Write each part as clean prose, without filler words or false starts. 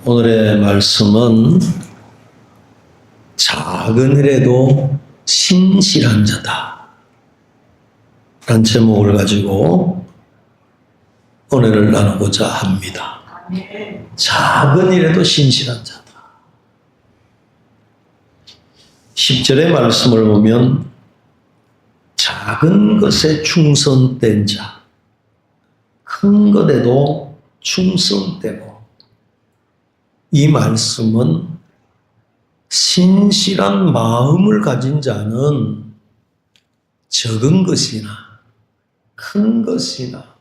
오늘의 말씀은 작은 일에도 신실한 자다 라는 제목을 가지고 오늘을 나누고자 합니다. 작은 일에도 신실한 자다. 10절의 말씀을 보면 작은 것에 충성된 자, 큰 것에도 충성되고, 이 말씀은 신실한 마음을 가진 자는 적은 것이나 큰 것이나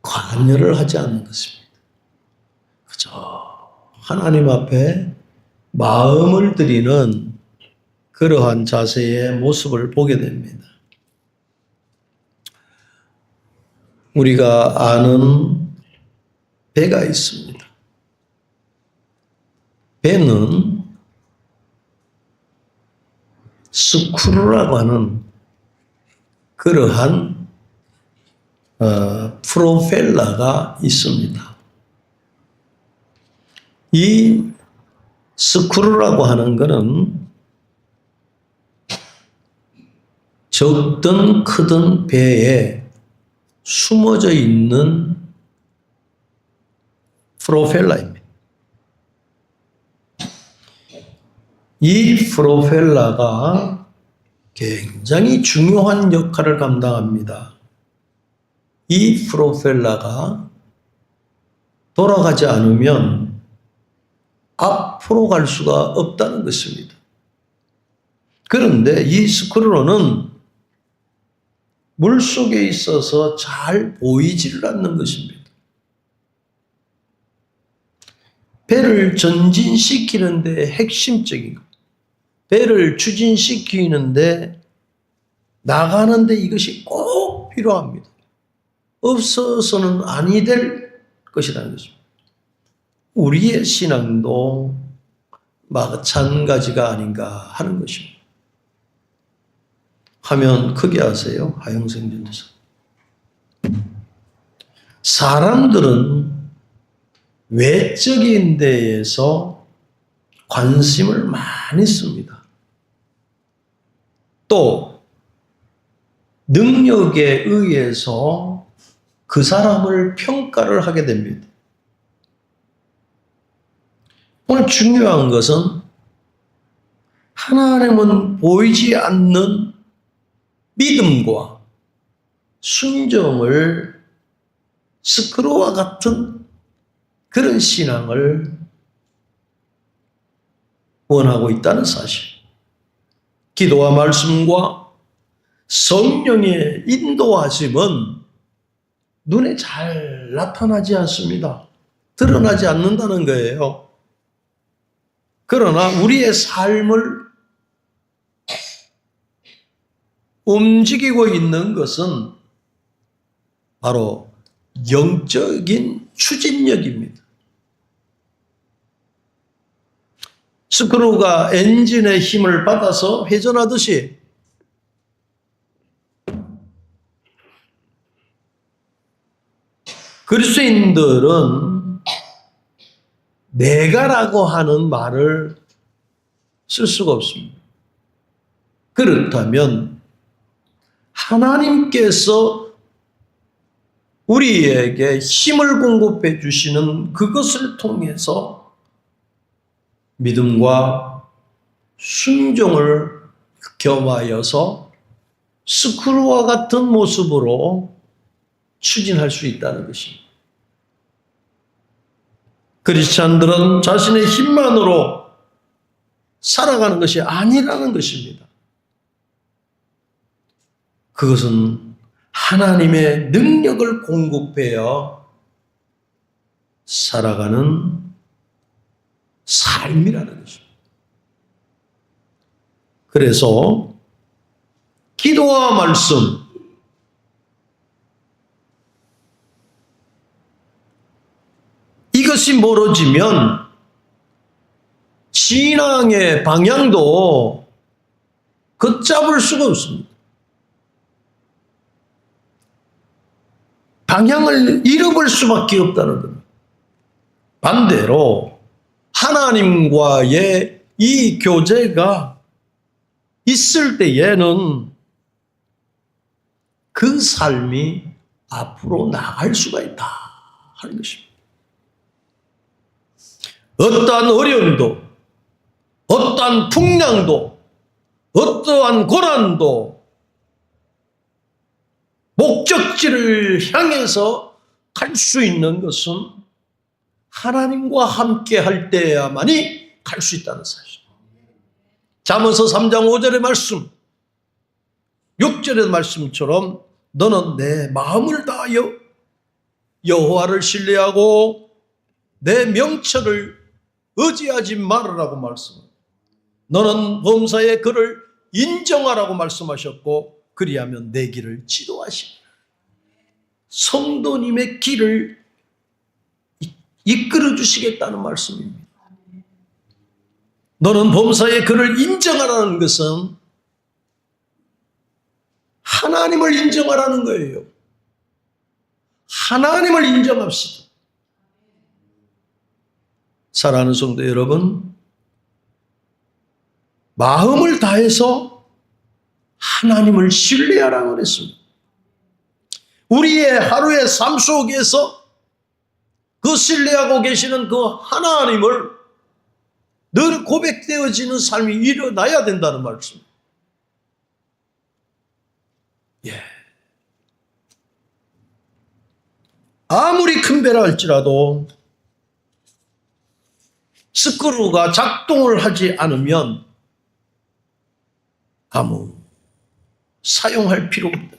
관여를 하지 않는 것입니다. 그저 하나님 앞에 마음을 드리는 그러한 자세의 모습을 보게 됩니다. 우리가 아는 배가 있습니다. 배는 스크루라고 하는 그러한 프로펠러가 있습니다. 이 스크루라고 하는 것은 적든 크든 배에 숨어져 있는 프로펠러입니다. 이 프로펠러가 굉장히 중요한 역할을 감당합니다. 이 프로펠러가 돌아가지 않으면 앞으로 갈 수가 없다는 것입니다. 그런데 이 스크루는 물속에 있어서 잘 보이지를 않는 것입니다. 배를 전진시키는데 핵심적인 것, 배를 추진시키는데 나가는데 이것이 꼭 필요합니다. 없어서는 아니 될 것이라는 것입니다. 우리의 신앙도 마찬가지가 아닌가 하는 것입니다. 화면 크게 하세요. 하영생전도사. 사람들은 외적인 데에서 관심을 많이 씁니다. 또 능력에 의해서 그 사람을 평가를 하게 됩니다. 오늘 중요한 것은 하나님은 보이지 않는 믿음과 순종을 스크루와 같은 그런 신앙을 원하고 있다는 사실. 기도와 말씀과 성령의 인도하심은 눈에 잘 나타나지 않습니다. 드러나지 않는다는 거예요. 그러나 우리의 삶을 움직이고 있는 것은 바로 영적인 추진력입니다. 스크루가 엔진의 힘을 받아서 회전하듯이 그리스도인들은 내가라고 하는 말을 쓸 수가 없습니다. 그렇다면 하나님께서 우리에게 힘을 공급해 주시는 그것을 통해서 믿음과 순종을 겸하여서 스크루와 같은 모습으로 추진할 수 있다는 것입니다. 크리스찬들은 자신의 힘만으로 살아가는 것이 아니라는 것입니다. 그것은 하나님의 능력을 공급하여 살아가는 삶이라는 것입니다. 그래서 기도와 말씀, 이것이 멀어지면 신앙의 방향도 걷잡을 수가 없습니다. 방향을 잃어볼 수밖에 없다는 겁니다. 반대로 하나님과의 이 교제가 있을 때에는 그 삶이 앞으로 나갈 수가 있다 하는 것입니다. 어떠한 어려움도, 어떠한 풍랑도, 어떠한 고난도 목적지를 향해서 갈 수 있는 것은 하나님과 함께 할 때야만이 갈 수 있다는 사실. 잠언서 3장 5절의 말씀, 6절의 말씀처럼 너는 내 마음을 다하여 여호와를 신뢰하고 내 명철을 의지하지 말으라고 말씀합니다. 너는 범사의 그를 인정하라고 말씀하셨고 그리하면 내 길을 지도하시리라. 성도님의 길을 이끌어 주시겠다는 말씀입니다. 너는 범사의 그를 인정하라는 것은 하나님을 인정하라는 거예요. 하나님을 인정합시다. 사랑하는 성도 여러분, 마음을 다해서 하나님을 신뢰하라고 그랬습니다. 우리의 하루의 삶 속에서 그 신뢰하고 계시는 그 하나님을 늘 고백되어지는 삶이 일어나야 된다는 말씀. 예. 아무리 큰 배라 할지라도 스크루가 작동을 하지 않으면 아무 사용할 필요가 없다.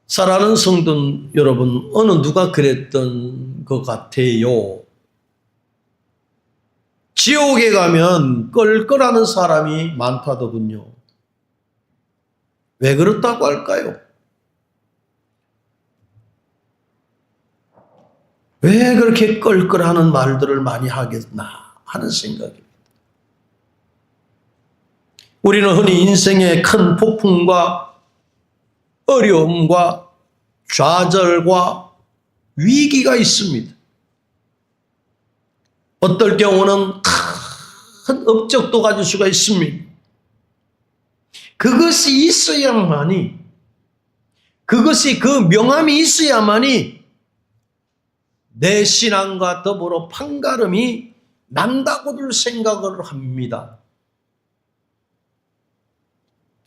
사랑하는 성도 여러분, 어느 누가 그랬던 것 같아요. 지옥에 가면 껄껄하는 사람이 많다더군요. 왜 그렇다고 할까요? 왜 그렇게 껄껄하는 말들을 많이 하겠나 하는 생각입니다. 우리는 흔히 인생의 큰 폭풍과 어려움과 좌절과 위기가 있습니다. 어떨 경우는 큰 업적도 가질 수가 있습니다. 그것이 있어야만이, 그것이 그 명함이 있어야만이 내 신앙과 더불어 판가름이 난다고들 생각을 합니다.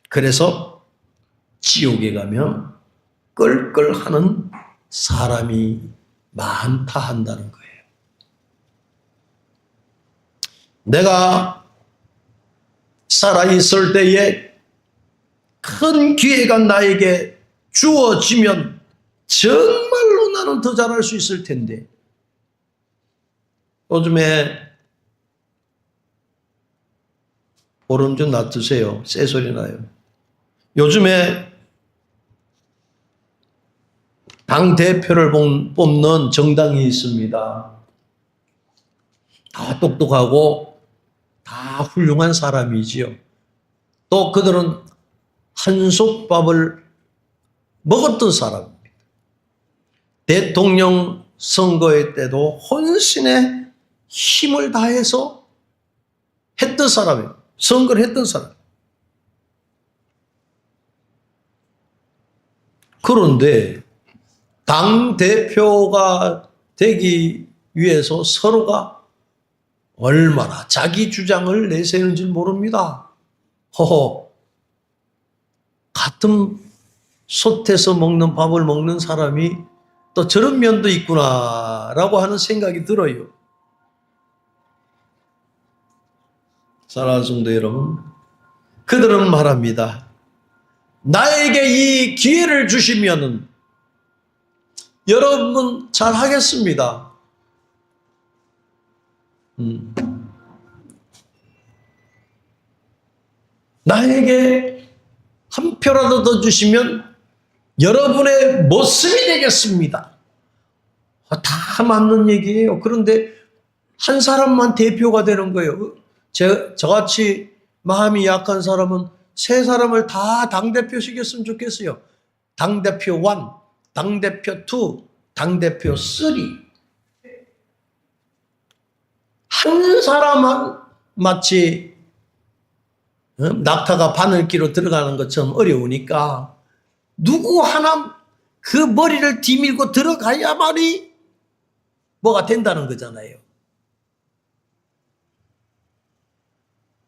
그래서 지옥에 가면 껄껄하는 사람이 많다 한다는 거예요. 내가 살아있을 때에 큰 기회가 나에게 주어지면 정말로 나는 더 잘할 수 있을 텐데, 요즘에 보름 좀 놔두세요. 쎄소리 나요. 요즘에 당대표를 뽑는 정당이 있습니다. 다 똑똑하고 다 훌륭한 사람이지요. 또 그들은 한솥밥을 먹었던 사람입니다. 대통령 선거의 때도 혼신의 힘을 다해서 했던 사람이에요. 선거를 했던 사람. 그런데 당대표가 되기 위해서 서로가 얼마나 자기 주장을 내세우는지 모릅니다. 허허, 같은 솥에서 먹는 밥을 먹는 사람이 또 저런 면도 있구나라고 하는 생각이 들어요. 사랑하는 성도 여러분, 그들은 말합니다. 나에게 이 기회를 주시면은 여러분 잘 하겠습니다. 나에게 한 표라도 더 주시면 여러분의 모습이 되겠습니다. 다 맞는 얘기예요. 그런데 한 사람만 대표가 되는 거예요. 저같이 마음이 약한 사람은 세 사람을 다 당대표 시켰으면 좋겠어요. 당대표 1, 당대표 2, 당대표 3. 한 사람만 마치 낙타가 바늘기로 들어가는 것처럼 어려우니까 누구 하나 그 머리를 뒤밀고 들어가야만이 뭐가 된다는 거잖아요.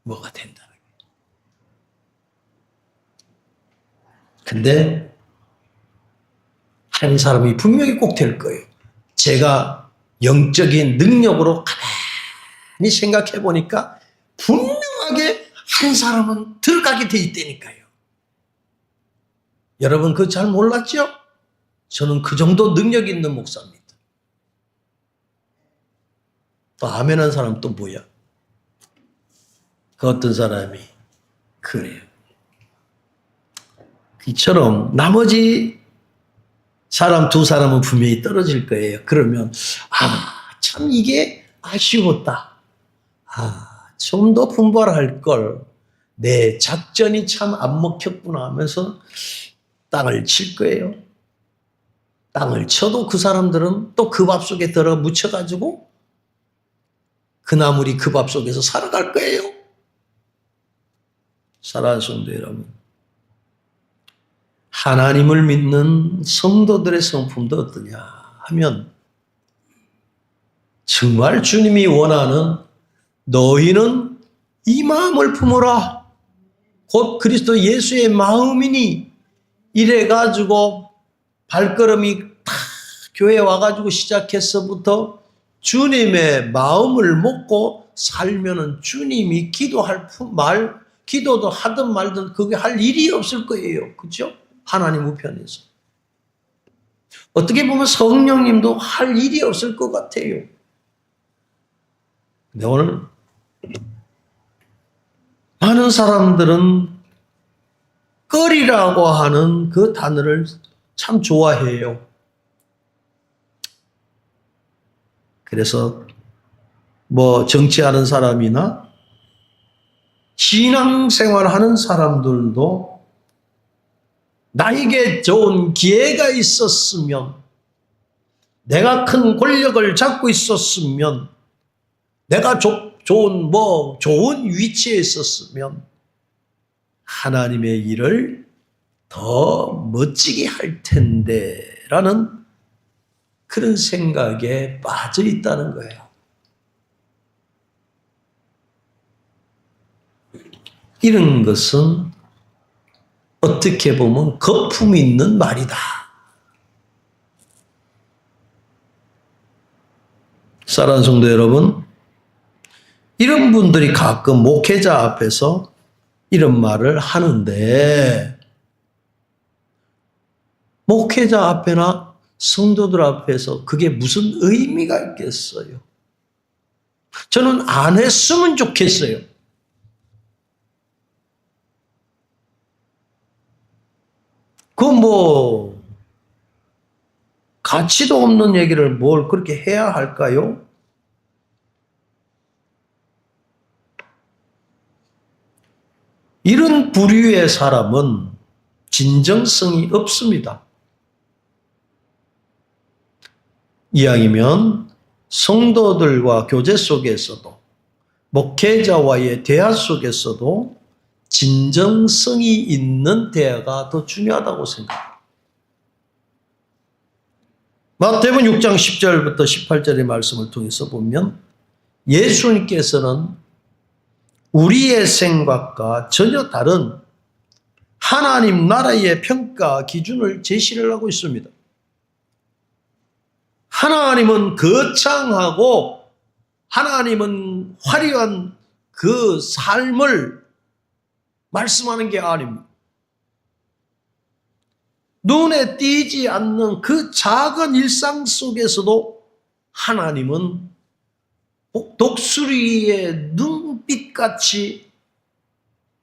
뭐가 된다는 거예요. 근데 한 사람이 분명히 꼭 될 거예요. 제가 영적인 능력으로 가만히 생각해 보니까 분명하게 한 사람은 들어가게 돼 있다니까요. 여러분 그거 잘 몰랐죠? 저는 그 정도 능력 있는 목사입니다. 또 아멘한 사람 또 뭐야? 그 어떤 사람이 그래요. 이처럼 나머지 사람 두 사람은 분명히 떨어질 거예요. 그러면 참 이게 아쉬웠다. 좀 더 분발할 걸. 내 작전이 참 안 먹혔구나 하면서 땅을 칠 거예요. 땅을 쳐도 그 사람들은 또 그 밥 속에 들어 묻혀가지고 그 나물이 그 밥 속에서 살아갈 거예요. 사랑하는 성도 여러분, 하나님을 믿는 성도들의 성품도 어떠냐 하면 정말 주님이 원하는 너희는 이 마음을 품으라. 곧 그리스도 예수의 마음이니 이래가지고 발걸음이 탁 교회 와가지고 시작해서부터 주님의 마음을 먹고 살면은 주님이 기도도 하든 말든 그게 할 일이 없을 거예요. 그죠? 하나님 우편에서. 어떻게 보면 성령님도 할 일이 없을 것 같아요. 근데 오늘 많은 사람들은 끓이라고 하는 그 단어를 참 좋아해요. 그래서 뭐 정치하는 사람이나 신앙생활하는 사람들도 나에게 좋은 기회가 있었으면, 내가 큰 권력을 잡고 있었으면, 내가 좋은 위치에 있었으면 하나님의 일을 더 멋지게 할 텐데 라는 그런 생각에 빠져 있다는 거예요. 이런 것은 어떻게 보면 거품 있는 말이다. 사랑하는 성도 여러분, 이런 분들이 가끔 목회자 앞에서 이런 말을 하는데, 목회자 앞에나 성도들 앞에서 그게 무슨 의미가 있겠어요? 저는 안 했으면 좋겠어요. 가치도 없는 얘기를 뭘 그렇게 해야 할까요? 이런 부류의 사람은 진정성이 없습니다. 이왕이면 성도들과 교제 속에서도, 목회자와의 대화 속에서도 진정성이 있는 대화가 더 중요하다고 생각합니다. 마태복음 6장 10절부터 18절의 말씀을 통해서 보면 예수님께서는 우리의 생각과 전혀 다른 하나님 나라의 평가 기준을 제시를 하고 있습니다. 하나님은 거창하고 하나님은 화려한 그 삶을 말씀하는 게 아닙니다. 눈에 띄지 않는 그 작은 일상 속에서도 하나님은 독수리의 눈빛같이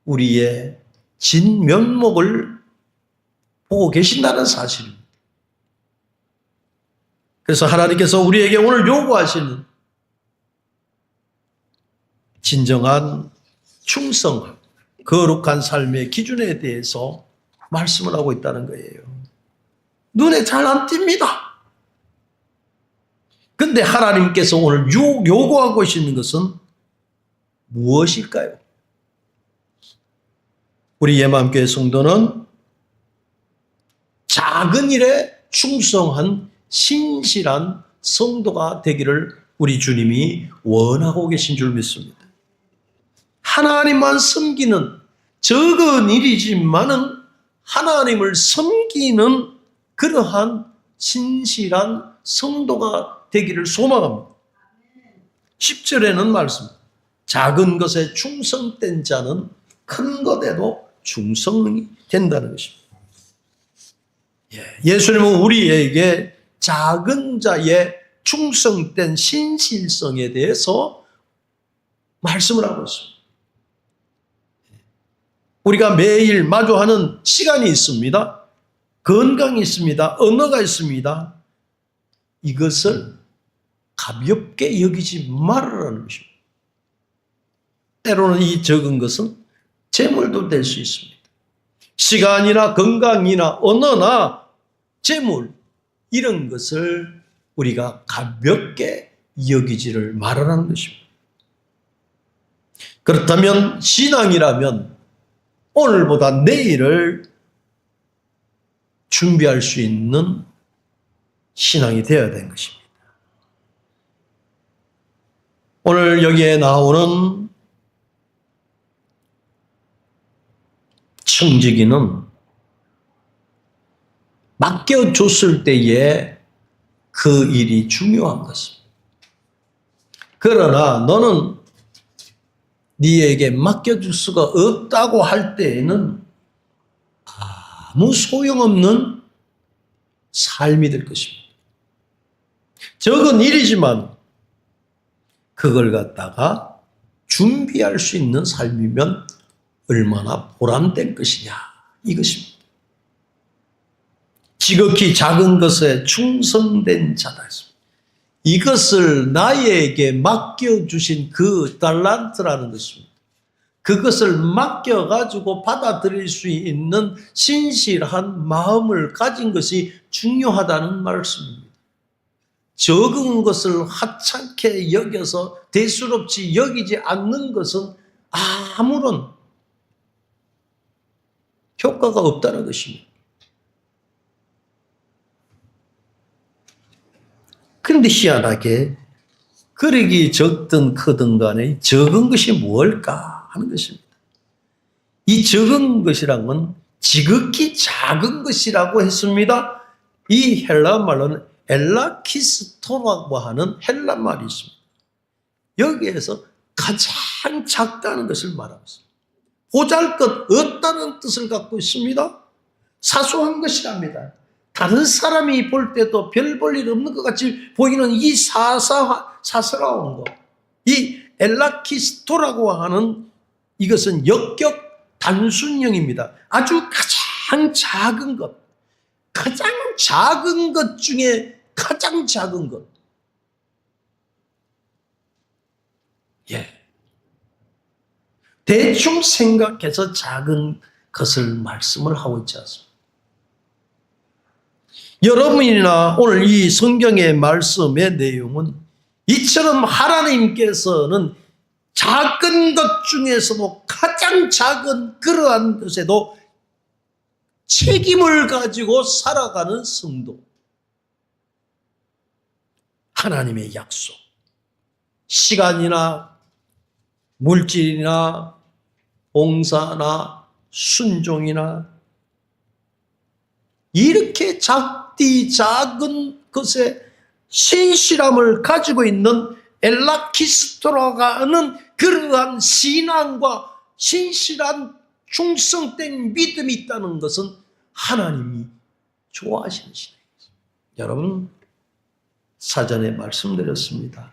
우리의 진면목을 보고 계신다는 사실입니다. 그래서 하나님께서 우리에게 오늘 요구하시는 진정한 충성, 거룩한 삶의 기준에 대해서 말씀을 하고 있다는 거예요. 눈에 잘 안 띕니다. 근데 하나님께서 오늘 요구하고 계시는 것은 무엇일까요? 우리 예마음교회 성도는 작은 일에 충성한 신실한 성도가 되기를 우리 주님이 원하고 계신 줄 믿습니다. 하나님만 섬기는 적은 일이지만은 하나님을 섬기는 그러한 신실한 성도가 되기를 소망합니다. 10절에는 말씀, 작은 것에 충성된 자는 큰 것에도 충성이 된다는 것입니다. 예수님은 우리에게 작은 자의 충성된 신실성에 대해서 말씀을 하고 있습니다. 우리가 매일 마주하는 시간이 있습니다. 건강이 있습니다. 언어가 있습니다. 이것을 가볍게 여기지 말으라는 것입니다. 때로는 이 적은 것은 재물도 될 수 있습니다. 시간이나 건강이나 언어나 재물 이런 것을 우리가 가볍게 여기지를 말하라는 것입니다. 그렇다면 신앙이라면 오늘보다 내일을 준비할 수 있는 신앙이 되어야 되는 것입니다. 오늘 여기에 나오는 청지기는 맡겨줬을 때에 그 일이 중요한 것입니다. 그러나 너는 네에게 맡겨줄 수가 없다고 할 때에는 아무 소용없는 삶이 될 것입니다. 적은 일이지만 그걸 갖다가 준비할 수 있는 삶이면 얼마나 보람된 것이냐 이것입니다. 지극히 작은 것에 충성된 자다. 이것을 나에게 맡겨주신 그 달란트라는 것입니다. 그것을 맡겨가지고 받아들일 수 있는 신실한 마음을 가진 것이 중요하다는 말씀입니다. 적은 것을 하찮게 여겨서 대수롭지 여기지 않는 것은 아무런 효과가 없다는 것입니다. 그런데 희한하게 그릇이 적든 크든 간에 적은 것이 무엇일까 하는 것입니다. 이 적은 것이란 건 지극히 작은 것이라고 했습니다. 이 헬라 말로는 엘라키스토라고 하는 헬라 말이 있습니다. 여기에서 가장 작다는 것을 말하고 있습니다. 보잘것없다는 뜻을 갖고 있습니다. 사소한 것이랍니다. 다른 사람이 볼 때도 별 볼 일 없는 것 같이 보이는 이 사스라운 것, 이 엘라키스토라고 하는 이것은 역격 단순형입니다. 아주 가장 작은 것, 가장 작은 것 중에 가장 작은 것. 대충 생각해서 작은 것을 말씀을 하고 있지 않습니까? 여러분이나 오늘 이 성경의 말씀의 내용은 이처럼 하나님께서는 작은 것 중에서도 가장 작은 그러한 것에도 책임을 가지고 살아가는 성도, 하나님의 약속, 시간이나 물질이나 봉사나 순종이나 이렇게 작은 것에 신실함을 가지고 있는 엘라키스토라가 하는 그러한 신앙과 신실한 충성된 믿음이 있다는 것은 하나님이 좋아하시는 신앙입니다. 여러분, 사전에 말씀드렸습니다.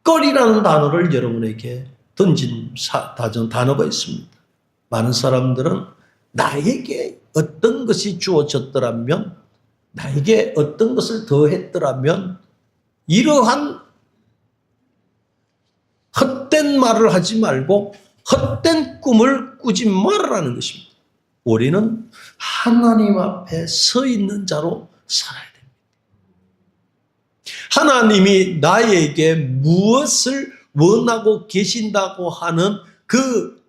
꺼리라는 단어를 여러분에게 던진 단어가 있습니다. 많은 사람들은 나에게 어떤 것이 주어졌더라면, 나에게 어떤 것을 더했더라면 이러한 헛된 말을 하지 말고 헛된 꿈을 꾸지 말라는 것입니다. 우리는 하나님 앞에 서 있는 자로 살아야 됩니다. 하나님이 나에게 무엇을 원하고 계신다고 하는 그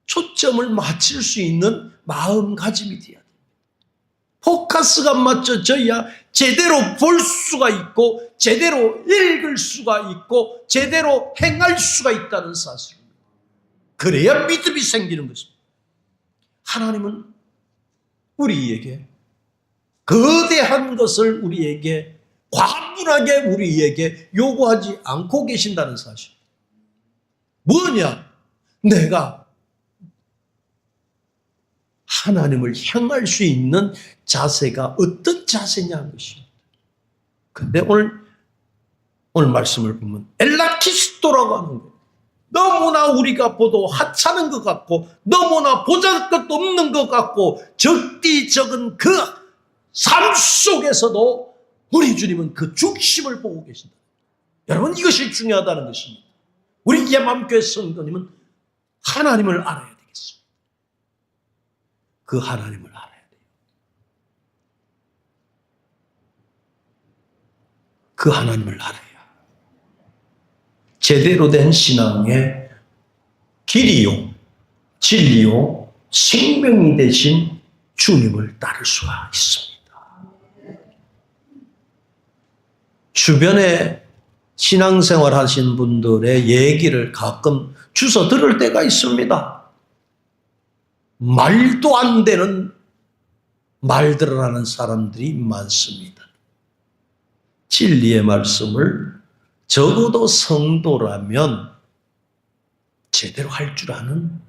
초점을 맞출 수 있는 마음가짐이 되어야 됩니다. 포커스가 맞춰져야 제대로 볼 수가 있고 제대로 읽을 수가 있고 제대로 행할 수가 있다는 사실입니다. 그래야 믿음이 생기는 것입니다. 하나님은 우리에게 거대한 것을 우리에게 과분하게 우리에게 요구하지 않고 계신다는 사실. 뭐냐? 내가 하나님을 향할 수 있는 자세가 어떤 자세냐는 것입니다. 근데 오늘 말씀을 보면 엘라키스토라고 하는 거예요. 너무나 우리가 보도 하찮은 것 같고 너무나 보잘것도 없는 것 같고 적디적은 그 삶 속에서도 우리 주님은 그 중심을 보고 계신다. 여러분, 이것이 중요하다는 것입니다. 우리 예맘교회 성도님은 하나님을 알아야 되겠습니다. 그 하나님을 알아야 돼요. 그 하나님을 알아야 제대로 된 신앙의 길이요, 진리요, 생명이 되신 주님을 따를 수가 있습니다. 주변에 신앙생활 하신 분들의 얘기를 가끔 주워 들을 때가 있습니다. 말도 안 되는 말들을 하는 사람들이 많습니다. 진리의 말씀을 적어도 성도라면 제대로 할 줄 아는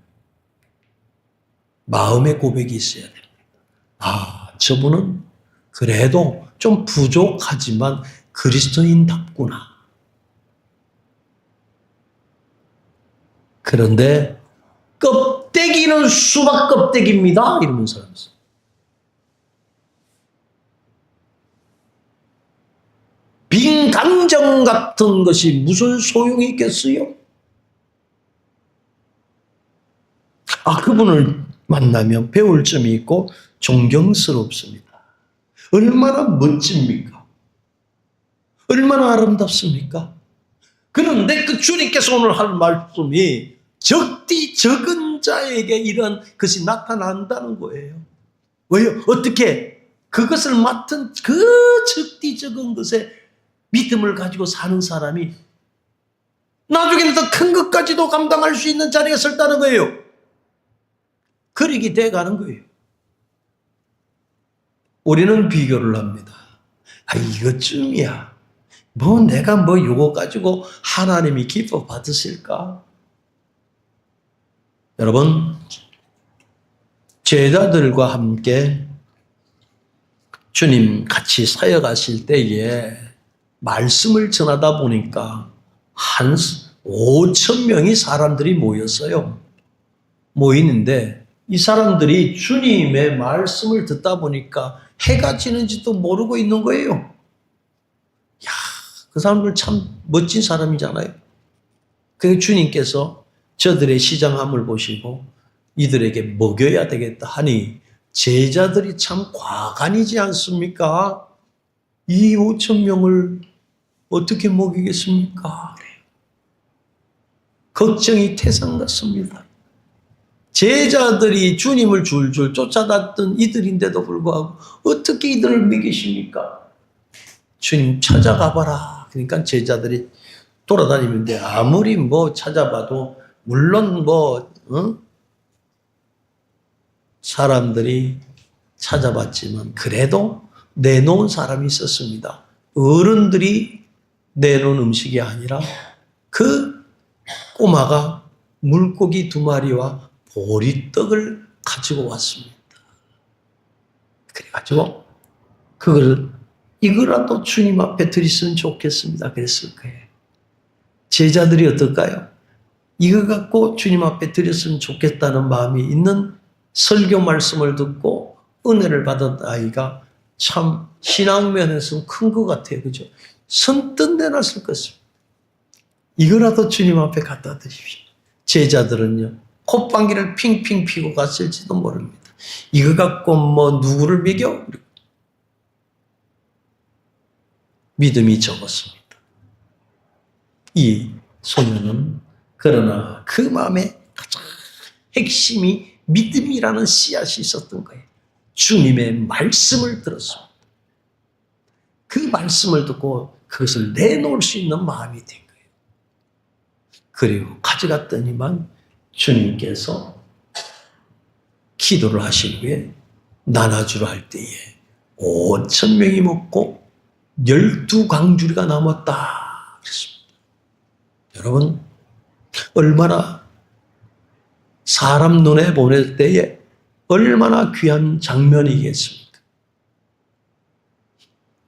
마음의 고백이 있어야 됩니다. 아, 저분은 그래도 좀 부족하지만 그리스도인답구나. 그런데 껍데기는 수박 껍데기입니다. 이러는 사람이 있어요. 빈 감정 같은 것이 무슨 소용이 있겠어요? 그분을 만나면 배울 점이 있고 존경스럽습니다. 얼마나 멋집니까? 얼마나 아름답습니까? 그런데 그 주님께서 오늘 할 말씀이 적디 적은 자에게 이런 것이 나타난다는 거예요. 왜요? 어떻게? 그것을 맡은 그 적디 적은 것에 믿음을 가지고 사는 사람이 나중에는 더 큰 것까지도 감당할 수 있는 자리에 설다는 거예요. 그렇게 돼가는 거예요. 우리는 비교를 합니다. 이것쯤이야. 내가 요거 가지고 하나님이 기뻐 받으실까? 여러분, 제자들과 함께 주님 같이 사역하실 때에 말씀을 전하다 보니까 한 5천 명의 사람들이 모였어요. 모이는데 이 사람들이 주님의 말씀을 듣다 보니까 해가 지는지도 모르고 있는 거예요. 그 사람들 참 멋진 사람이잖아요. 그래서 주님께서 저들의 시장함을 보시고 이들에게 먹여야 되겠다 하니 제자들이 참 과간이지 않습니까? 이 5천 명을 어떻게 먹이겠습니까? 걱정이 태산 같습니다. 제자들이 주님을 줄줄 쫓아다녔던 이들인데도 불구하고 어떻게 이들을 먹이십니까? 주님 찾아가봐라. 그러니까 제자들이 돌아다니는데 아무리 찾아봐도 물론 사람들이 찾아봤지만 그래도 내놓은 사람이 있었습니다. 어른들이 내놓은 음식이 아니라 그 꼬마가 물고기 2마리와 보리떡을 가지고 왔습니다. 그래가지고 그걸 이거라도 주님 앞에 드렸으면 좋겠습니다. 그랬을 거예요. 제자들이 어떨까요? 이거 갖고 주님 앞에 드렸으면 좋겠다는 마음이 있는 설교 말씀을 듣고 은혜를 받은 아이가 참 신앙면에서는 큰 것 같아요. 그죠? 선뜻 내놨을 것입니다. 이거라도 주님 앞에 갖다 드십시오. 제자들은요, 콧방귀를 핑핑 피고 갔을지도 모릅니다. 이거 갖고 누구를 먹여? 믿음이 적었습니다. 이 소녀는 그러나 그 마음에 가장 핵심이 믿음이라는 씨앗이 있었던 거예요. 주님의 말씀을 들었습니다. 그 말씀을 듣고 그것을 내놓을 수 있는 마음이 된 거예요. 그리고 가져갔더니만 주님께서 기도를 하신 후에 나눠주라 할 때에 5,000명이 먹고 12광주리가 남았다 그랬습니다. 여러분, 얼마나 사람 눈에 보낼 때에 얼마나 귀한 장면이겠습니까?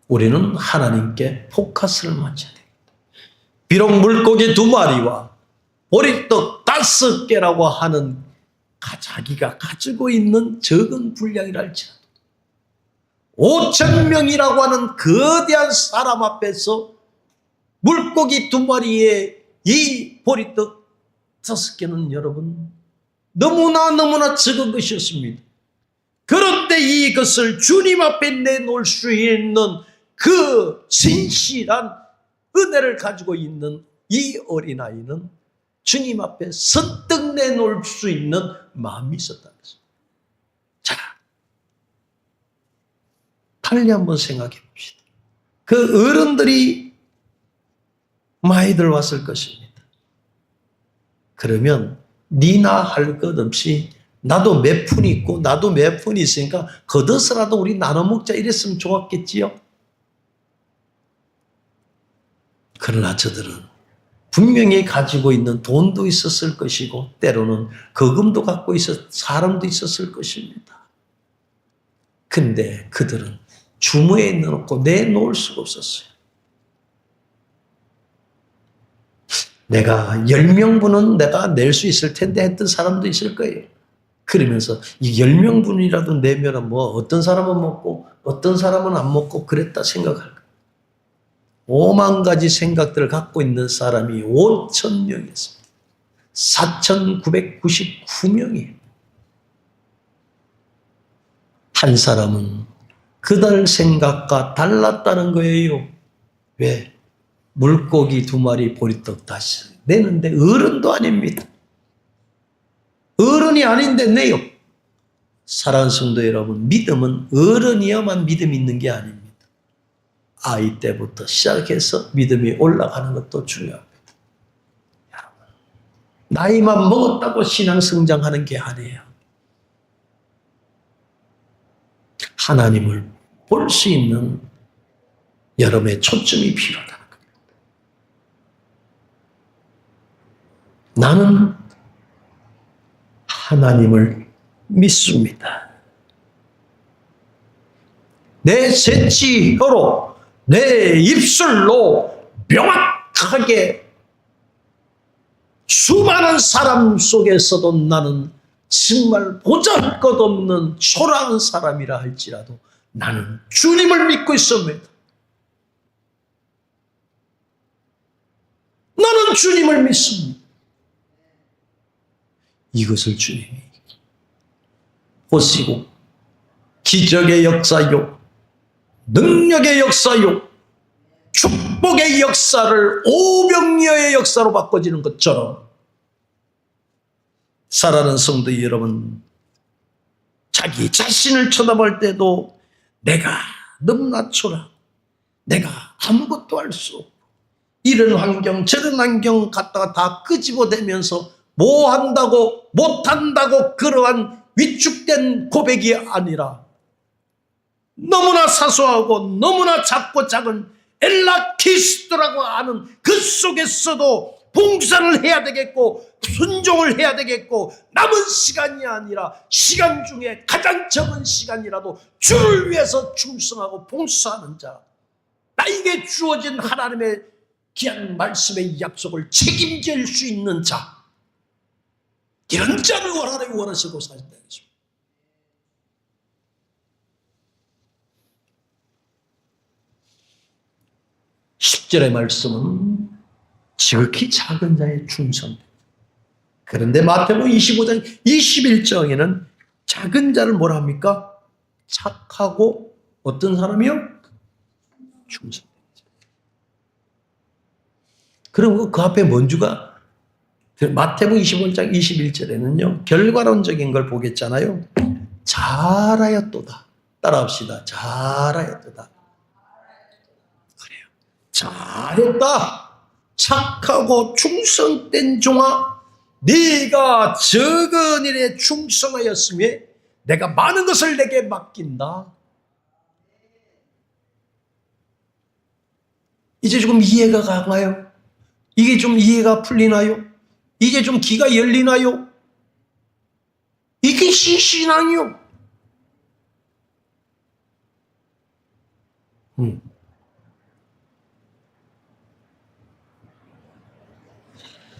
우리는 하나님께 포커스를 맞춰야 됩니다. 비록 물고기 2마리와 보리떡 5개라고 하는 자기가 가지고 있는 적은 분량이라 할지라도 5,000명이라고 하는 거대한 사람 앞에서 물고기 2마리에 이 보리떡 5개는 여러분 너무나 적은 것이었습니다. 그런데 이것을 주님 앞에 내놓을 수 있는 그 진실한 은혜를 가지고 있는 이 어린아이는 주님 앞에 선뜻 내놓을 수 있는 마음이 있었다는 것입니다. 자, 달리 한번 생각해 봅시다. 그 어른들이 많이들 왔을 것입니다. 그러면 니나 할 것 없이 나도 몇 푼 있고 나도 몇 푼 있으니까 걷어서라도 우리 나눠 먹자 이랬으면 좋았겠지요. 그러나 저들은 분명히 가지고 있는 돈도 있었을 것이고 때로는 거금도 갖고 사람도 있었을 것입니다. 근데 그들은 주머니에 넣어놓고 내놓을 수가 없었어요. 내가 10명분은 내가 낼 수 있을 텐데 했던 사람도 있을 거예요. 그러면서 이 10명분이라도 내면 뭐 어떤 사람은 먹고 어떤 사람은 안 먹고 그랬다 생각할 거예요. 5만 가지 생각들을 갖고 있는 사람이 5,000명이었습니다. 4,999명이에요. 한 사람은 그들 생각과 달랐다는 거예요. 왜? 물고기 2마리 보리떡 다시 내는데 어른도 아닙니다. 어른이 아닌데 내요. 사랑하는 성도 여러분, 믿음은 어른이야만 믿음이 있는 게 아닙니다. 아이 때부터 시작해서 믿음이 올라가는 것도 중요합니다. 나이만 먹었다고 신앙 성장하는 게 아니에요. 하나님을 볼 수 있는 여러분의 초점이 필요하다는 겁니다. 나는 하나님을 믿습니다. 내 새치혀로 내 입술로 명확하게 수많은 사람 속에서도 나는 정말 보잘것없는 초라한 사람이라 할지라도 나는 주님을 믿고 있습니다. 나는 주님을 믿습니다. 이것을 주님이 보시고 기적의 역사요, 능력의 역사요, 축복의 역사를 오병이어의 역사로 바꿔지는 것처럼 사랑하는 성도 여러분, 자기 자신을 쳐다볼 때도 내가 너무나 초라하고 내가 아무것도 할 수 없고 이런 환경 저런 환경 갖다가 다 끄집어대면서 뭐 한다고 못한다고 그러한 위축된 고백이 아니라 너무나 사소하고 너무나 작고 작은 엘라키스트라고 하는 그 속에서도 봉사를 해야 되겠고 순종을 해야 되겠고 남은 시간이 아니라 시간 중에 가장 적은 시간이라도 주를 위해서 충성하고 봉사하는 자, 나에게 주어진 하나님의 귀한 말씀의 약속을 책임질 수 있는 자, 이런 자를 하나님이 원하시고 사신다는 것입니다. 10절의 말씀은 지극히 작은 자의 충성입니다. 그런데 마태복음 25장 21절에는 작은 자를 뭐라 합니까? 착하고 어떤 사람이요? 충성입니다. 그럼 그 앞에 뭔 주가? 마태복음 25장 21절에는요. 결과론적인 걸 보겠잖아요. 잘하였도다. 따라합시다. 잘하였도다. 그래요. 잘했다. 착하고 충성된 종아, 네가 적은 일에 충성하였으며 내가 많은 것을 내게 맡긴다. 이제 조금 이해가 가나요? 이게 좀 이해가 풀리나요? 이게 좀 귀가 열리나요? 이게 신앙이요.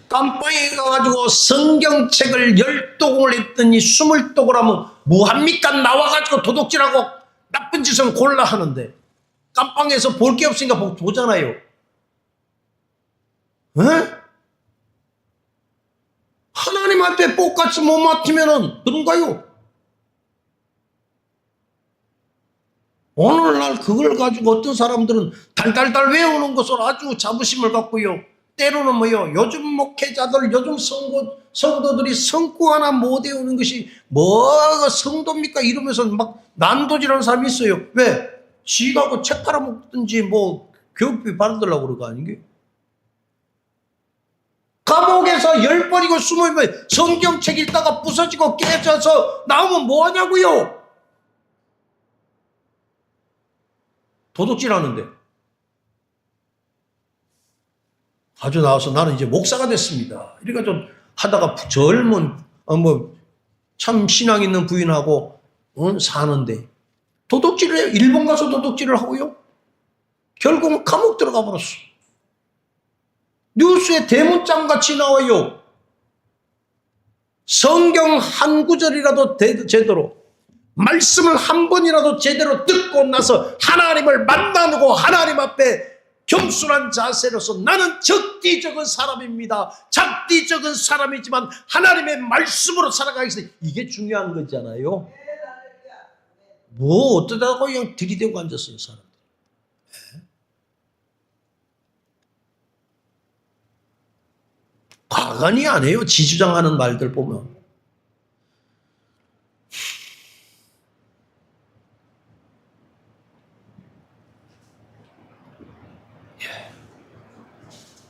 깜빵에 가가지고 성경책을 10독을 했더니 20독을 하면 뭐합니까? 나와가지고 도둑질하고 나쁜 짓은 골라 하는데 깜빵에서 볼 게 없으니까 보잖아요. 에? 하나님한테 똑같이 못 맡으면은 그런가요? 오늘날 그걸 가지고 어떤 사람들은 달달달 외우는 것을 아주 자부심을 갖고요. 때로는 뭐요? 요즘 목회자들, 요즘 성도들이 성구 하나 못 외우는 것이 뭐가 성도입니까? 이러면서 막 난도질하는 사람이 있어요. 왜? 지가 그 책 팔아먹든지 뭐 교육비 받으려고 그런 거 아닌가요? 감옥에서 10번이고 20번 성경책 읽다가 부서지고 깨져서 나오면 뭐 하냐고요? 도둑질 하는데. 아주 나와서 나는 이제 목사가 됐습니다. 이러니까 좀 하다가 젊은, 참 신앙 있는 부인하고 사는데 도둑질을 해요. 일본 가서 도둑질을 하고요. 결국은 감옥 들어가 버렸어. 뉴스에 대문짝 같이 나와요. 성경 한 구절이라도 제대로, 말씀을 한 번이라도 제대로 듣고 나서 하나님을 만나고 하나님 앞에 겸손한 자세로서 나는 적디적은 사람입니다. 작디적은 사람이지만 하나님의 말씀으로 살아가겠습니다. 이게 중요한 거잖아요. 뭐 어쩌다가 그냥 들이대고 앉았어요, 사람들. 과간이 안 해요. 지주장하는 말들 보면.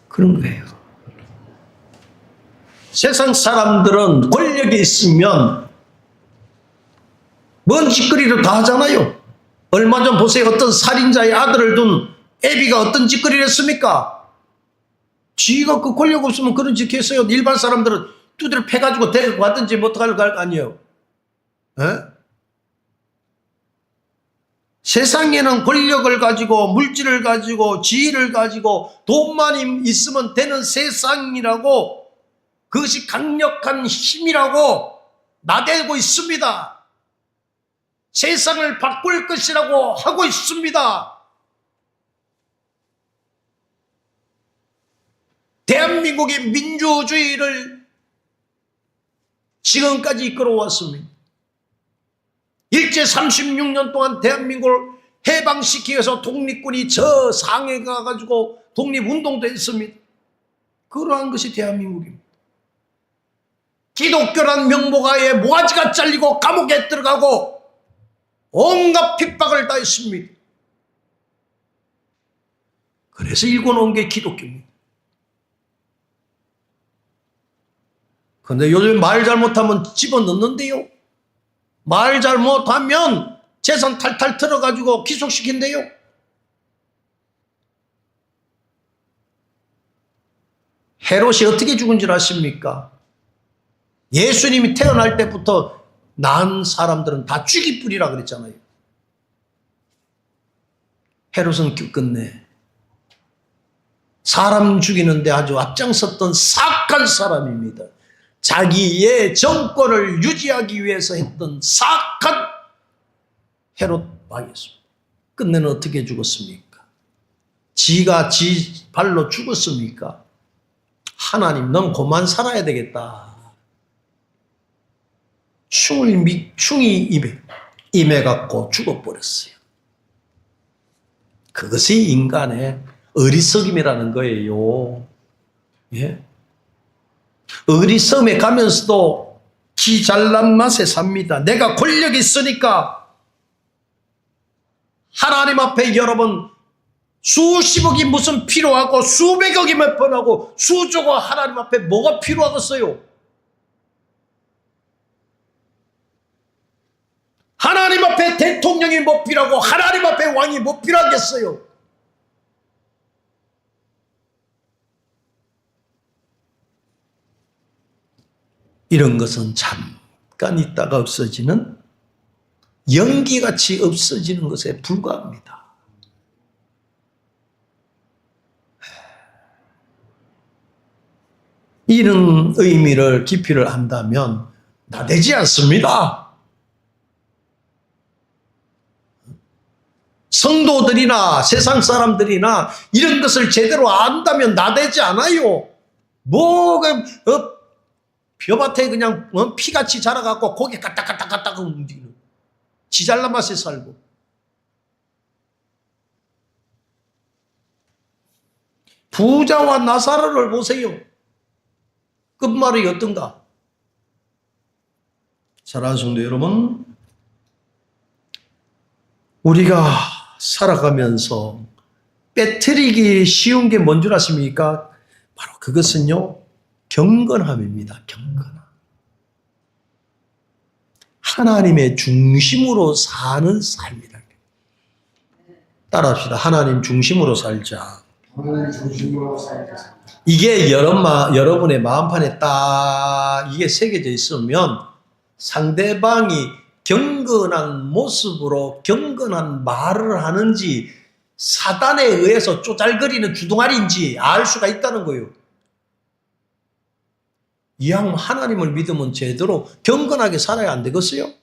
그런 거예요. 세상 사람들은 권력이 있으면 뭔 짓거리를 다 하잖아요. 얼마 전 보세요. 어떤 살인자의 아들을 둔 애비가 어떤 짓거리를 했습니까? 쥐가 그 권력 없으면 그런 짓 했어요. 일반 사람들은 두드려 패가지고 데리고 가든지 뭐 어떡할 거 아니에요. 에? 세상에는 권력을 가지고 물질을 가지고 지위를 가지고 돈만 있으면 되는 세상이라고, 그것이 강력한 힘이라고 나대고 있습니다. 세상을 바꿀 것이라고 하고 있습니다. 대한민국의 민주주의를 지금까지 이끌어왔습니다. 일제 36년 동안 대한민국을 해방시키기 위해서 독립군이 저 상해 가가지고 독립운동도 했습니다. 그러한 것이 대한민국입니다. 기독교란 명목하에 모가지가 잘리고 감옥에 들어가고 온갖 핍박을 다 했습니다. 그래서 일궈놓은 게 기독교입니다. 그런데 요즘 말 잘못하면 집어넣는데요. 말 잘못하면 재산 탈탈 털어가지고 기속시킨대요. 헤롯이 어떻게 죽은 줄 아십니까? 예수님이 태어날 때부터 난 사람들은 다 죽이 뿌리라 그랬잖아요. 헤롯은 끝내 사람 죽이는데 아주 앞장섰던 사악한 사람입니다. 자기의 정권을 유지하기 위해서 했던 사악한 헤롯 왕이었습니다. 끝내는 어떻게 죽었습니까? 지가 지 발로 죽었습니까? 하나님, 넌 그만 살아야 되겠다. 충이 임해갖고 죽어버렸어요. 그것이 인간의 어리석임이라는 거예요. 예? 어리섬에 가면서도 지 잘난 맛에 삽니다. 내가 권력이 있으니까 하나님 앞에 여러분 수십억이 무슨 필요하고 수백억이 몇 번 하고 수조가 하나님 앞에 뭐가 필요하겠어요? 하나님 앞에 대통령이 뭐 필요하고 하나님 앞에 왕이 뭐 필요하겠어요? 이런 것은 잠깐 있다가 없어지는 연기같이 없어지는 것에 불과합니다. 이런 의미를 깊이를 한다면 나대지 않습니다. 성도들이나 세상 사람들이나 이런 것을 제대로 안다면 나대지 않아요. 벼밭에 그냥 피같이 자라갖고 고개 까딱까딱까딱 움직이는 지잘난 맛에 살고. 부자와 나사로를 보세요. 끝말이 어떤가? 사랑하는 성도 여러분, 우리가 살아가면서 빼뜨리기 쉬운 게 뭔 줄 아십니까? 바로 그것은요, 경건함입니다. 경건함. 하나님의 중심으로 사는 삶이다. 따라합시다. 하나님 중심으로 살자. 하나님 중심으로 살자. 이게 여러분의 마음판에 딱 이게 새겨져 있으면 상대방이 경건한 모습으로 경건한 말을 하는지 사단에 의해서 쪼잘거리는 주둥아리인지 알 수가 있다는 거예요. 이왕 하나님을 믿으면 제대로 경건하게 살아야 안 되겠어요?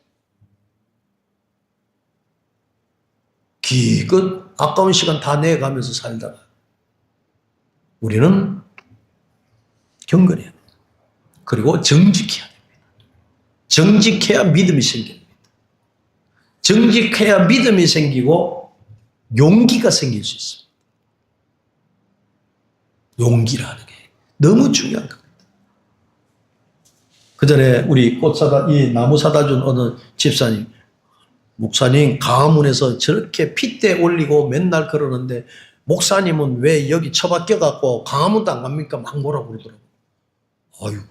기껏 아까운 시간 다 내가면서 살다가 우리는 경건해야 됩니다. 그리고 정직해야 됩니다. 정직해야 믿음이 생깁니다. 정직해야 믿음이 생기고 용기가 생길 수 있습니다. 용기라는 게 너무 중요한 겁니다. 그 전에 우리 이 나무 사다 준 어느 집사님, 목사님 가문에서 저렇게 핏대 올리고 맨날 그러는데 목사님은 왜 여기 처박혀갖고 강화문도 안 갑니까? 막 뭐라고 그러더라고요. 아이고.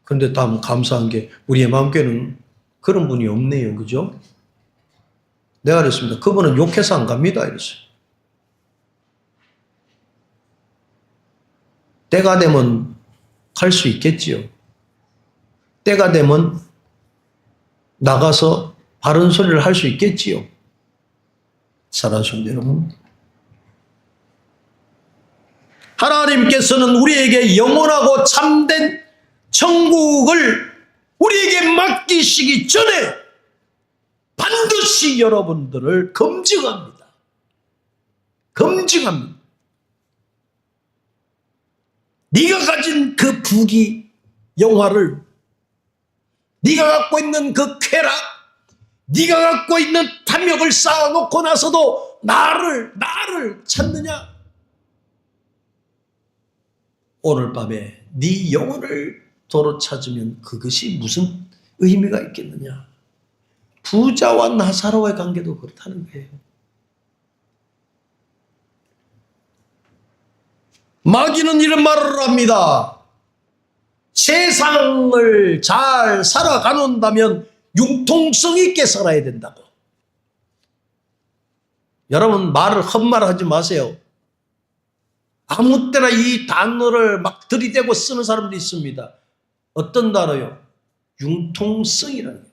근데 참 감사한 게 우리의 마음교회는 그런 분이 없네요. 그죠? 내가 그랬습니다. 그분은 욕해서 안 갑니다. 이랬어요. 때가 되면 갈 수 있겠지요. 때가 되면 나가서 바른 소리를 할 수 있겠지요. 사랑하는 여러분, 하나님께서는 우리에게 영원하고 참된 천국을 우리에게 맡기시기 전에 반드시 여러분들을 검증합니다. 검증합니다. 네가 가진 그 부귀 영화를, 네가 갖고 있는 그 쾌락, 네가 갖고 있는 탐욕을 쌓아놓고 나서도 나를 찾느냐? 오늘 밤에 네 영혼을 도로 찾으면 그것이 무슨 의미가 있겠느냐? 부자와 나사로의 관계도 그렇다는 거예요. 마귀는 이런 말을 합니다. 세상을 잘 살아가는다면 융통성 있게 살아야 된다고. 여러분, 헛말하지 마세요. 아무 때나 이 단어를 막 들이대고 쓰는 사람도 있습니다. 어떤 단어요? 융통성이라는 거예요.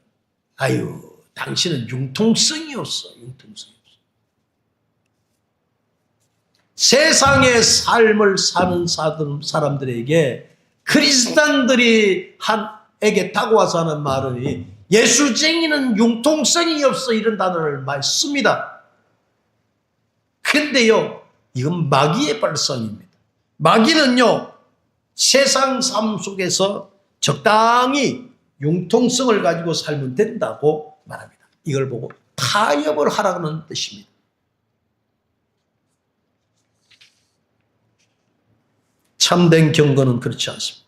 아유, 당신은 융통성이 없어. 융통성이 없어. 세상의 삶을 사는 사람들에게 크리스찬들이 에게 다가와서 하는 말은 예수쟁이는 융통성이 없어, 이런 단어를 많이 씁니다. 근데요, 이건 마귀의 발상입니다. 마귀는요, 세상 삶 속에서 적당히 융통성을 가지고 살면 된다고 말합니다. 이걸 보고 타협을 하라는 뜻입니다. 참된 경건은 그렇지 않습니다.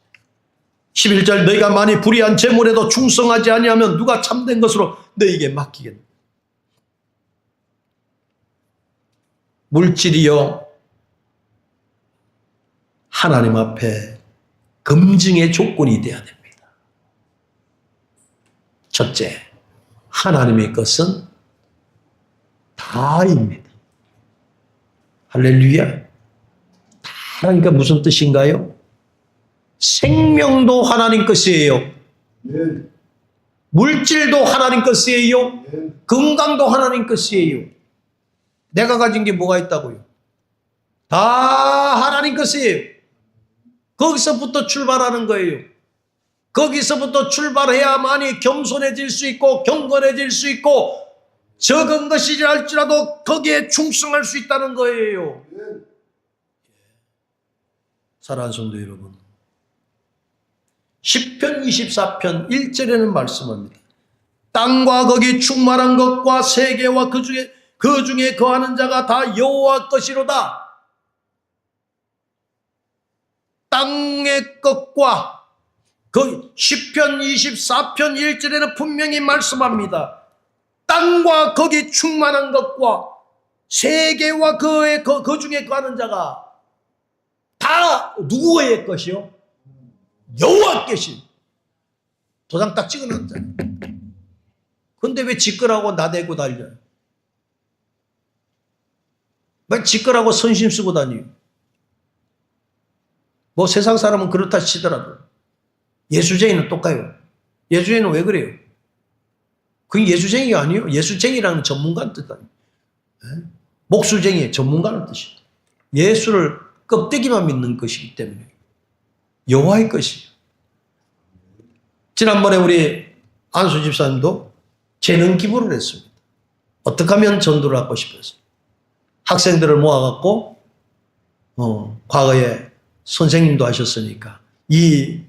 11절 너희가 만일 불의한 제물에도 충성하지 아니하면 누가 참된 것으로 너희에게 맡기겠느냐. 물질이요 하나님 앞에 검증의 조건이 되어야 됩니다. 첫째, 하나님의 것은 다입니다. 할렐루야. 다라니까 무슨 뜻인가요? 생명도 하나님 것이에요. 네. 물질도 하나님 것이에요. 네. 건강도 하나님 것이에요. 내가 가진 게 뭐가 있다고요? 다 하나님 것이에요. 거기서부터 출발하는 거예요. 거기서부터 출발해야만이 겸손해질 수 있고 경건해질 수 있고 적은 것이라 할지라도 거기에 충성할 수 있다는 거예요. 사랑하는 성도 여러분, 시편 24편 1절에는 말씀합니다. 땅과 거기 충만한 것과 세계와 그 중에 거하는 자가 다 여호와 것이로다. 땅의 것과 그 시편 24편 1절에는 분명히 말씀합니다. 땅과 거기 충만한 것과 세계와 그 중에 거하는 자가 다 누구의 것이요? 여호와 것이. 도장 딱 찍어놨잖아요. 근데 왜 지끄라고 나대고 달려요? 왜 지끄라고 선심 쓰고 다니요? 뭐 세상 사람은 그렇다 치더라도 예수쟁이는 똑같아요. 예수쟁이는 왜 그래요? 그게 예수쟁이가 아니에요. 예수쟁이라는 전문가는 뜻 아니에요. 목수쟁이의 전문가는 뜻이에요. 예수를 껍데기만 믿는 것이기 때문에 여호와의 것이에요. 지난번에 우리 안수 집사님도 재능 기부를 했습니다. 어떻게 하면 전도를 하고 싶어서 학생들을 모아갖고 과거에 선생님도 하셨으니까 이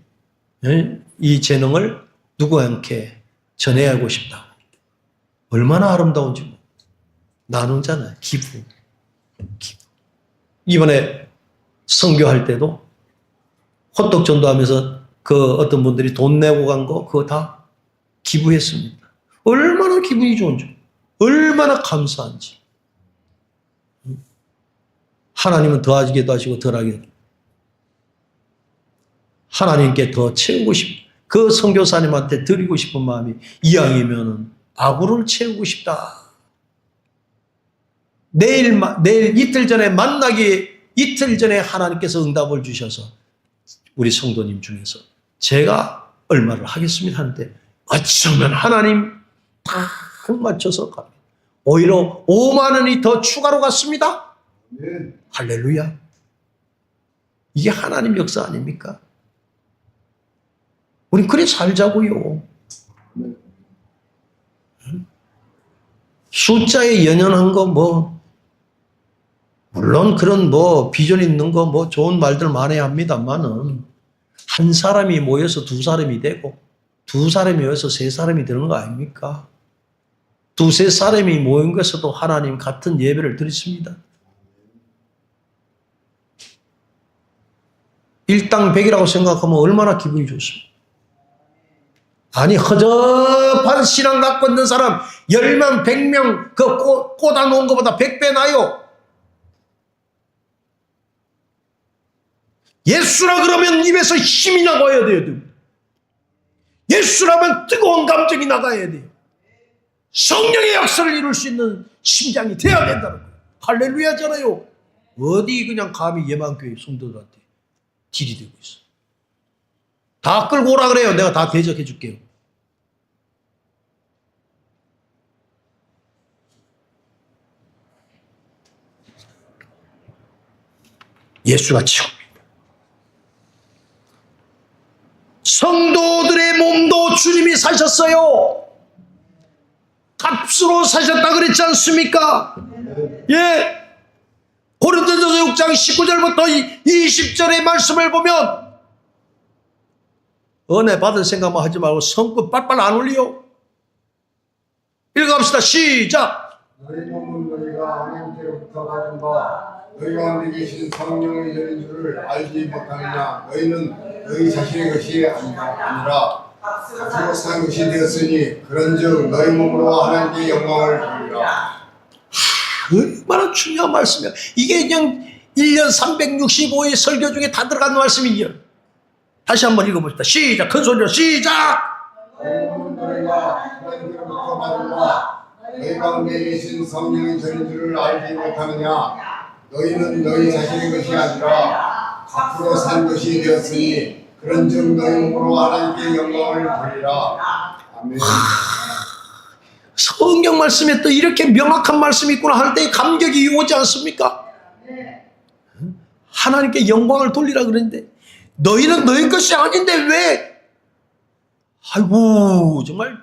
재능을 누구한테 전해하고 싶다. 얼마나 아름다운지 나누잖아요. 기부. 이번에 선교할 때도 호떡 전도하면서 그 어떤 분들이 돈 내고 간 거 그거 다 기부했습니다. 얼마나 기분이 좋은지, 얼마나 감사한지. 하나님은 더하기도 하시고 덜하기도 하시고 하나님께 더 채우고 그 선교사님한테 드리고 싶은 마음이 이왕이면 아구를 채우고 싶다. 내일 이틀 전에 만나기 이틀 전에 하나님께서 응답을 주셔서 우리 성도님 중에서 제가 얼마를 하겠습니다 하는데 어쩌면 하나님 다 맞춰서 갑니다. 오히려 5만 원이 더 추가로 갔습니다. 네. 할렐루야. 이게 하나님 역사 아닙니까? 우리 그래 살자고요. 숫자에 연연한 거 물론 그런 비전 있는 거 좋은 말들 많이 합니다만은 한 사람이 모여서 두 사람이 되고 두 사람이 모여서 세 사람이 되는 거 아닙니까? 두세 사람이 모인 것에도 하나님 같은 예배를 드렸습니다. 일당백이라고 생각하면 얼마나 기분이 좋습니까? 아니 허접한 신앙 갖고 있는 사람 10명 100명 그 꽂아놓은 것보다 100배 나요. 예수라 그러면 입에서 힘이 나가야 돼요. 예수라면 뜨거운 감정이 나가야 돼요. 성령의 역사를 이룰 수 있는 심장이 돼야 된다는 거예요. 할렐루야잖아요. 어디 그냥 감히 예만교회 성도들한테 딜이 되고 있어. 다 끌고 오라 그래요. 내가 다 대적해 줄게요. 예수가 최고입니다. 성도들의 몸도 주님이 사셨어요. 값으로 사셨다 그랬지 않습니까? 예. 고린도전서 6장 19절부터 20절의 말씀을 보면 은혜 받을 생각만 하지 말고 성껏 빨빨 안 올려. 읽어갑시다. 시작. 너희 몸은 너희가 하나님께로부터 받은 바 너희 가운데 계신 성령의 전인 줄을 알지 못하느냐. 너희는 너희 자신의 것이 아니라 앞으로 산 것이 되었으니 그런즉 너희 몸으로 하나님께 영광을 돌리라. 얼마나 중요한 말씀이야. 이게 그냥 1년 365일 설교 중에 다 들어간 말씀이에요. 다시 한번 읽어봅시다. 시작. 큰 소리로 시작. 너희 몸은 너희가 하나님께로부터 받으라. 너희 가운데 계신 성령의 전인 줄을 알지 못하느냐. 너희는 너희 자신의 것이 아니라 앞으로 산 것이 되었으니 그런즉 너희 몸으로 하나님께 영광을 돌리라. 아멘. 성경 말씀에 또 이렇게 명확한 말씀이 있구나 할 때 감격이 오지 않습니까? 하나님께 영광을 돌리라 그러는데 너희는 너희 것이 아닌데 왜? 아이고 정말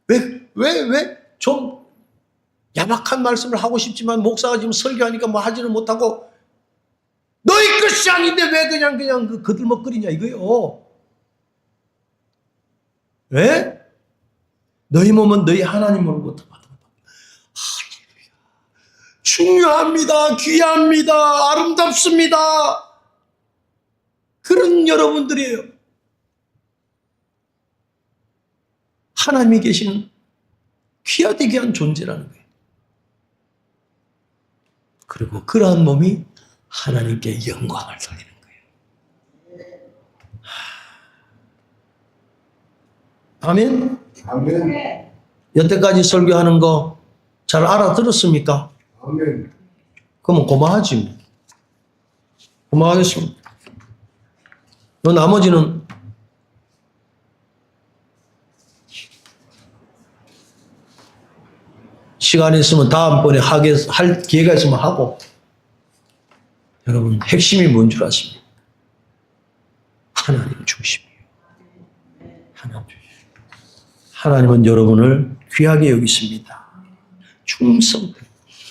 왜 좀 야박한 말씀을 하고 싶지만 목사가 지금 설교하니까 뭐 하지는 못하고 너희 것이 아닌데 왜 그냥 거들먹거리냐 이거요. 왜? 너희 몸은 너희 하나님으로부터 받은 것. 할렐루야. 중요합니다. 귀합니다. 아름답습니다. 그런 여러분들이에요. 하나님이 계시는 귀하디 귀한 존재라는 거예요. 그리고 그러한 몸이 하나님께 영광을 돌리는 거예요. 아멘. 아멘. 여태까지 설교하는 거 잘 알아들었습니까? 아멘. 그러면 고마하지. 고마하겠습니다. 너 나머지는 시간이 있으면 다음번에 할 기회가 있으면 하고. 여러분 핵심이 뭔 줄 아십니까? 하나님 중심이에요. 하나님 중심. 하나님은 여러분을 귀하게 여기십니다. 충성,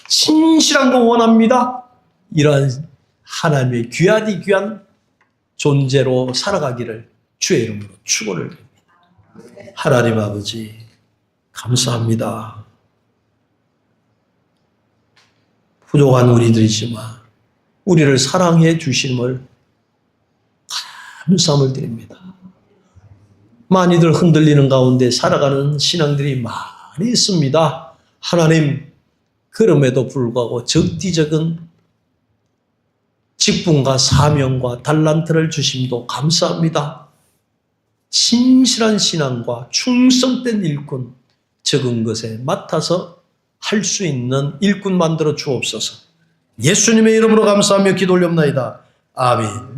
신실한 거 원합니다. 이러한 하나님의 귀하디 귀한 존재로 살아가기를 주의 이름으로 축원을 드립니다. 하나님 아버지 감사합니다. 부족한 우리들이지만 우리를 사랑해 주심을 감사함을 드립니다. 많이들 흔들리는 가운데 살아가는 신앙들이 많이 있습니다. 하나님, 그럼에도 불구하고 적디적은 직분과 사명과 달란트를 주심도 감사합니다. 신실한 신앙과 충성된 일꾼, 적은 것에 맡아서 할 수 있는 일꾼 만들어 주옵소서. 예수님의 이름으로 감사하며 기도 올렵나이다. 아멘.